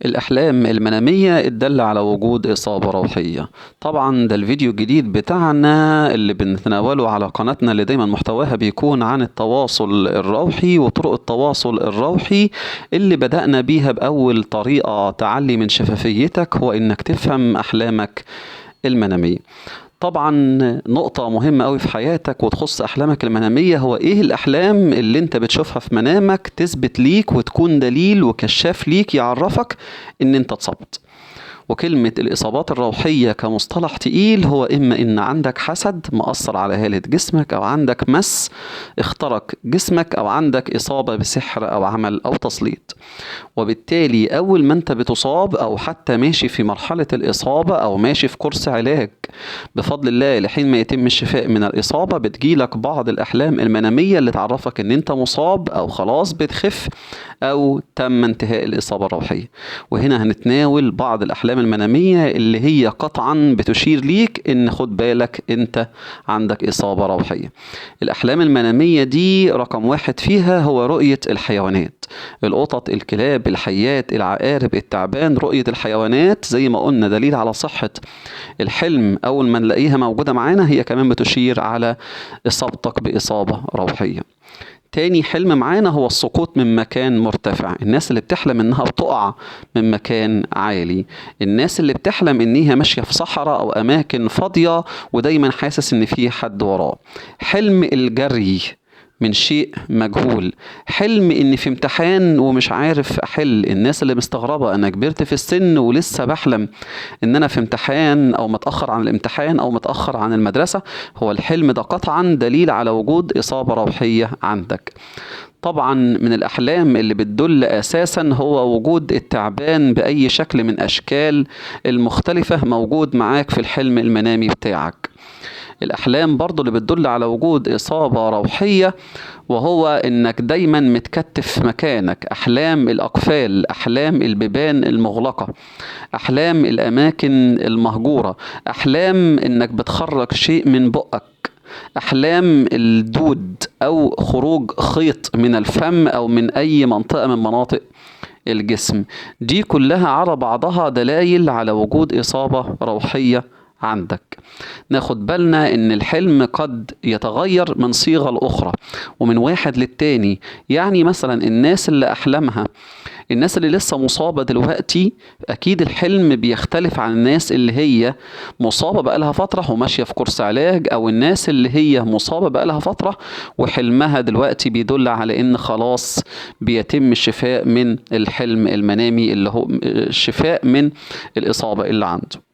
الأحلام المنامية الدالة على وجود إصابة روحية. طبعا ده الفيديو الجديد بتاعنا اللي بنتناوله على قناتنا، اللي دايما محتواها بيكون عن التواصل الروحي وطرق التواصل الروحي اللي بدأنا بيها بأول طريقة تعلي من شفافيتك، هو إنك تفهم أحلامك المنامية. طبعا نقطة مهمة قوي في حياتك وتخص أحلامك المنامية، هو إيه الأحلام اللي أنت بتشوفها في منامك تثبت ليك وتكون دليل وكشاف ليك يعرفك إن أنت اتصبت. وكلمة الإصابات الروحية كمصطلح تقيل، هو إما إن عندك حسد مأثر على هالة جسمك، أو عندك مس اخترق جسمك، أو عندك إصابة بسحر أو عمل أو تسليط. وبالتالي أول ما أنت بتصاب أو حتى ماشي في مرحلة الإصابة أو ماشي في كورس علاج، بفضل الله لحين ما يتم الشفاء من الإصابة، بتجيلك بعض الأحلام المنامية اللي تعرفك إن أنت مصاب أو خلاص بتخف أو تم انتهاء الإصابة الروحية. وهنا هنتناول بعض الأحلام المنامية اللي هي قطعا بتشير ليك إن خد بالك أنت عندك إصابة روحية. الأحلام المنامية دي رقم واحد فيها هو رؤية الحيوانات، القطط، الكلاب، الحيات، العقارب، التعبان. رؤية الحيوانات زي ما قلنا دليل على صحة الحلم، أول ما نلاقيها موجودة معانا هي كمان بتشير على إصابتك بإصابة روحية. تاني حلم معانا هو السقوط من مكان مرتفع، الناس اللي بتحلم انها بتقع من مكان عالي، الناس اللي بتحلم انها ماشية في صحراء او اماكن فاضية ودايما حاسس ان في حد وراه. حلم الجري من شيء مجهول، حلم ان في امتحان ومش عارف احل، الناس اللي مستغربة انا كبرت في السن ولسه بحلم ان انا في امتحان او متأخر عن الامتحان او متأخر عن المدرسة، هو الحلم ده قطعا دليل على وجود إصابة روحية عندك. طبعا من الأحلام اللي بتدل أساسا هو وجود التعبان بأي شكل من أشكال المختلفة موجود معاك في الحلم المنامي بتاعك. الأحلام برضو اللي بتدل على وجود إصابة روحية وهو إنك دايما متكتف في مكانك، أحلام الأقفال، أحلام البيبان المغلقة، أحلام الأماكن المهجورة، أحلام إنك بتخرج شيء من بقك، أحلام الدود أو خروج خيط من الفم أو من أي منطقة من مناطق الجسم. دي كلها على بعضها دلائل على وجود إصابة روحية عندك. ناخد بالنا ان الحلم قد يتغير من صيغة لأخرى ومن واحد للتاني. يعني مثلا الناس اللي أحلامها، الناس اللي لسه مصابة دلوقتي أكيد الحلم بيختلف عن الناس اللي هي مصابة بقالها فترة وماشية في كورس علاج، أو الناس اللي هي مصابة بقالها فترة وحلمها دلوقتي بيدل على إن خلاص بيتم الشفاء من الحلم المنامي اللي هو الشفاء من الإصابة اللي عنده.